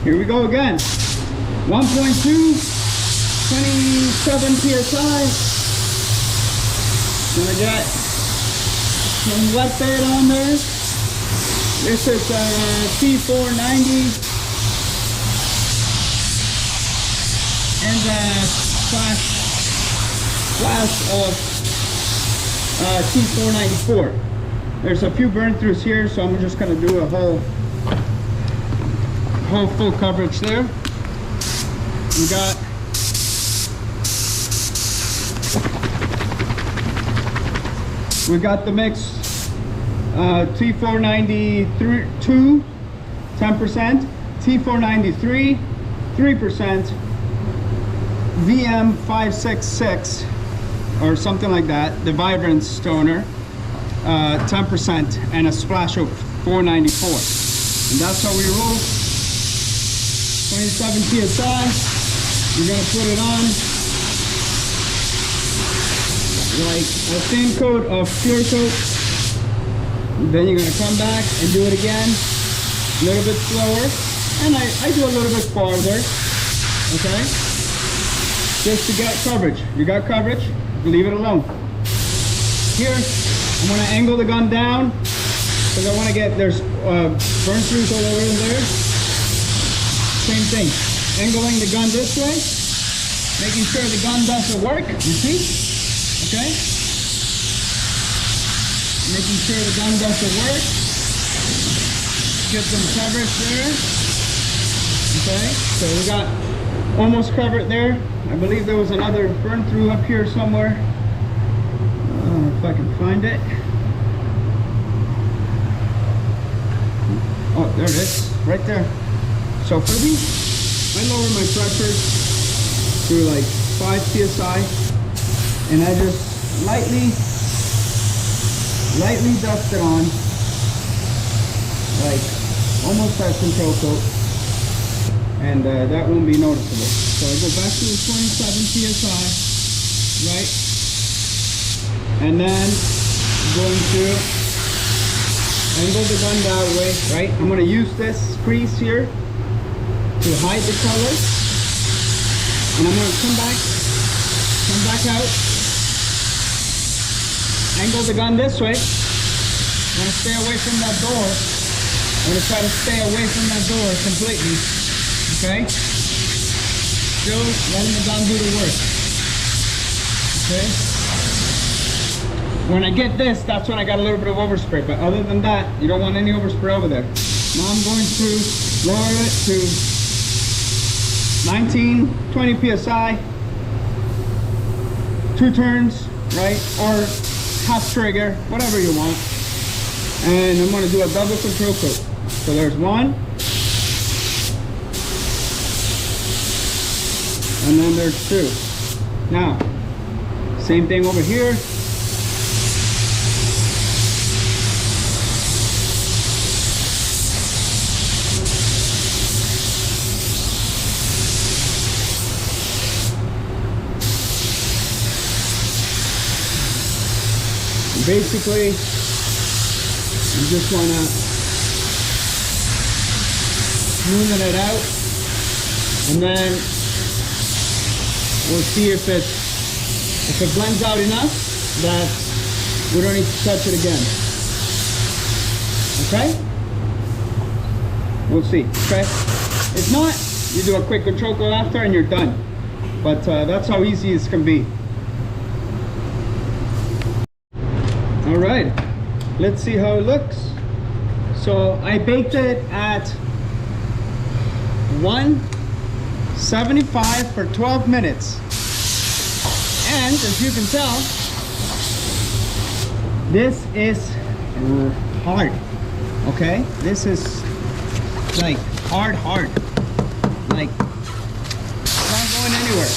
Here we go again. 1.2, 27 psi. Gonna get some wet bed on there. This is T490 and a flash of T494. There's a few burn throughs here, so I'm just gonna do a whole full coverage there. We got the mix T492 10%, T493 3%, VM566 or something like that, the Vibrance toner 10%, and a splash of 494. And that's how we roll. 27 psi. You're gonna put it on like a thin coat of pure coat. Then you're gonna come back and do it again, a little bit slower, and I do a little bit farther, okay? Just to get coverage. You got coverage, leave it alone. Here, I'm gonna angle the gun down because I want to get, there's burn throughs all over there. Same thing, angling the gun this way, making sure the gun doesn't work, you see? Okay? Making sure the gun doesn't work. Get some coverage there. Okay, so we got almost covered there. I believe there was another burn through up here somewhere. If I can find it. Oh, there it is, right there. So for these, I lower my pressure to like 5 psi, and I just lightly dust it on, like almost at control coat, and that won't be noticeable. So I go back to the 27 psi, right, and then I'm going to angle the gun that way, right. I'm going to use this crease here to hide the color, and I'm going to come back out, angle the gun this way. I'm going to stay away from that door. I'm going to try to stay away from that door completely, okay? Still letting the gun do the work, okay? When I get this, that's when I got a little bit of overspray, but other than that, you don't want any overspray over there. Now I'm going to lower it to 19, 20 psi, 2 turns, right, or half trigger, whatever you want. And I'm going to do a double control coat. So there's 1, and then there's 2. Now, same thing over here. Basically, you just want to smoothen it out, and then we'll see if it blends out enough that we don't need to touch it again. Okay? We'll see. Okay? If not, you do a quick control coat after and you're done. But that's how easy this can be. All right, let's see how it looks. So I baked it at 175 for 12 minutes. And as you can tell, this is hard, okay? This is like hard. Like, it's not going anywhere.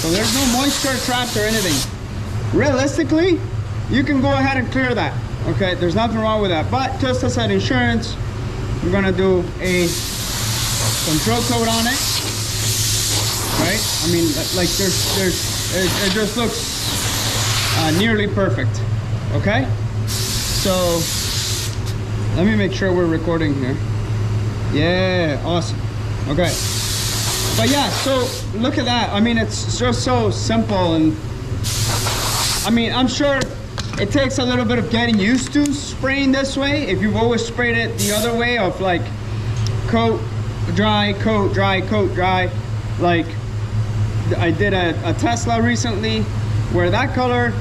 So there's no moisture trapped or anything. Realistically, you can go ahead and clear that, okay? There's nothing wrong with that. But just as an insurance, we're gonna do a control coat on it, right? I mean, like it just looks nearly perfect, okay? So let me make sure we're recording here. Yeah, awesome. Okay. But yeah, so look at that. I mean, it's just so simple, and I mean, I'm sure it takes a little bit of getting used to spraying this way. If you've always sprayed it the other way of like coat, dry, coat, dry, coat, dry. Like I did a Tesla recently where that color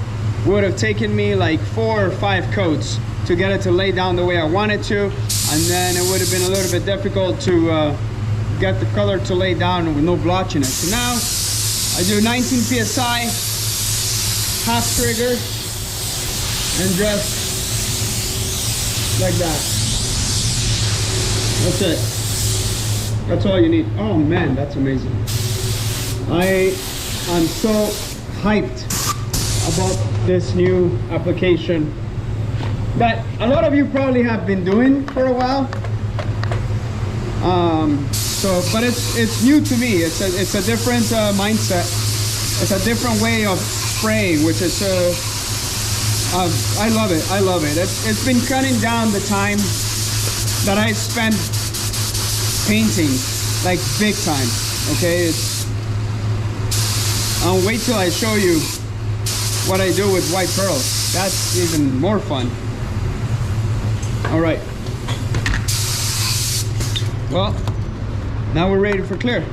would have taken me like 4 or 5 coats to get it to lay down the way I wanted to, and then it would have been a little bit difficult to get the color to lay down with no blotch in it. So now I do 19 psi, half trigger, and just like that. That's it. That's all you need. Oh man, that's amazing. I am so hyped about this new application that a lot of you probably have been doing for a while. But it's new to me. It's a different mindset. It's a different way of spraying, which is I love it. I love it. It's been cutting down the time that I spend painting, like big time. Okay, I'll wait till I show you what I do with white pearls. That's even more fun. All right. Well, now we're ready for clear.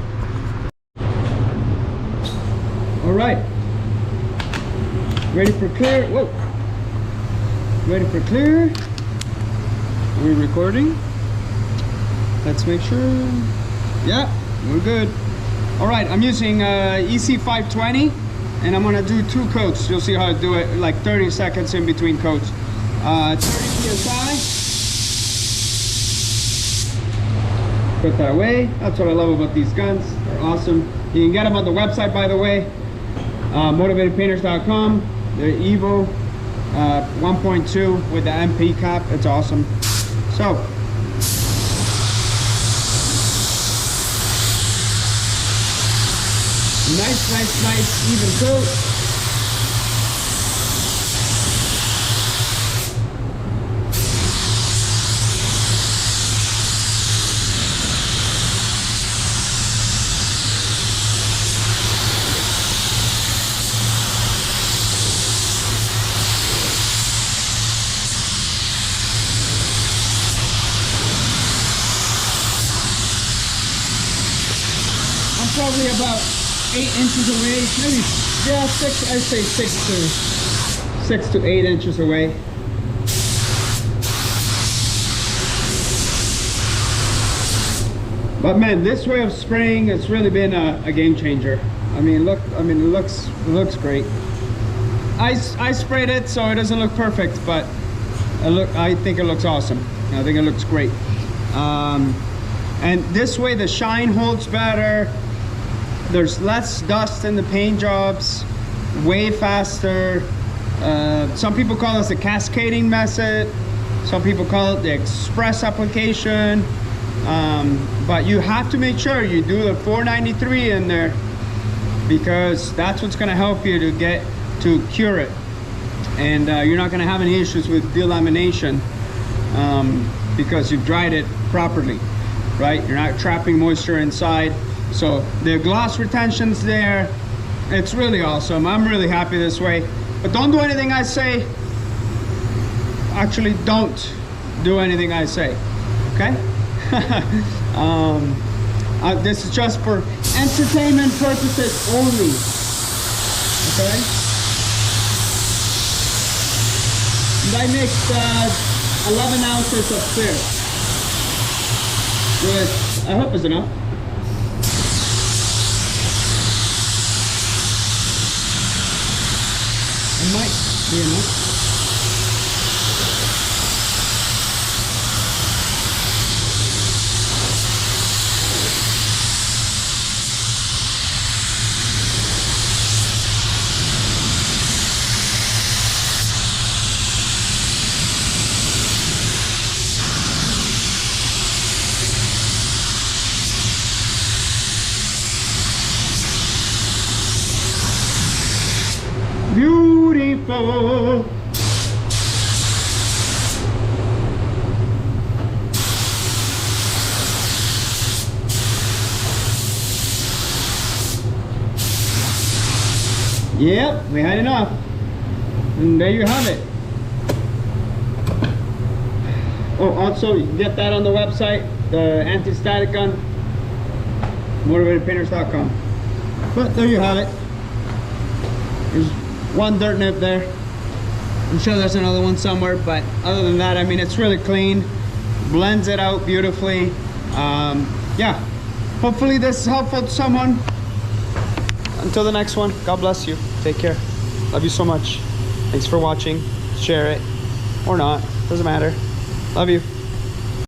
All right. Ready for clear. Whoa. Ready for clear. Are we recording? Let's make sure. Yeah, we're good. All right, I'm using EC520, and I'm gonna do 2 coats. You'll see how I do it, like 30 seconds in between coats. 30 psi. Put that away. That's what I love about these guns. They're awesome. You can get them on the website, by the way, motivatedpainters.com. They're Evo 1.2 with the MP cap. It's awesome. So nice even coat. Probably about 8 inches away, maybe, yeah, 6, I'd say 6 to 8 inches away. But man, this way of spraying, it's really been a game changer. I mean, look, it looks great. I sprayed it, so it doesn't look perfect, but I think it looks awesome. I think it looks great. And this way the shine holds better. There's less dust in the paint jobs, way faster. Some people call this the cascading method. Some people call it the express application. But you have to make sure you do the 493 in there, because that's what's gonna help you to cure it. And you're not gonna have any issues with delamination because you've dried it properly, right? You're not trapping moisture inside. So the gloss retention's there. It's really awesome. I'm really happy this way. But don't do anything I say. Actually, don't do anything I say. Okay? This is just for entertainment purposes only. Okay? And I mixed 11 ounces of clear. With, I hope it's enough. It might be enough. Beautiful. Yep, we had enough. And there you have it. Oh, also you can get that on the website, the anti-static gun, motivatedpainters.com. But there you have it. There's one dirt nip there. I'm sure there's another one somewhere, but other than that, I mean, it's really clean, blends it out beautifully. Yeah, hopefully this is helpful to someone. Until the next one, God bless you. Take care. Love you so much. Thanks for watching. Share it or not, doesn't matter. Love you.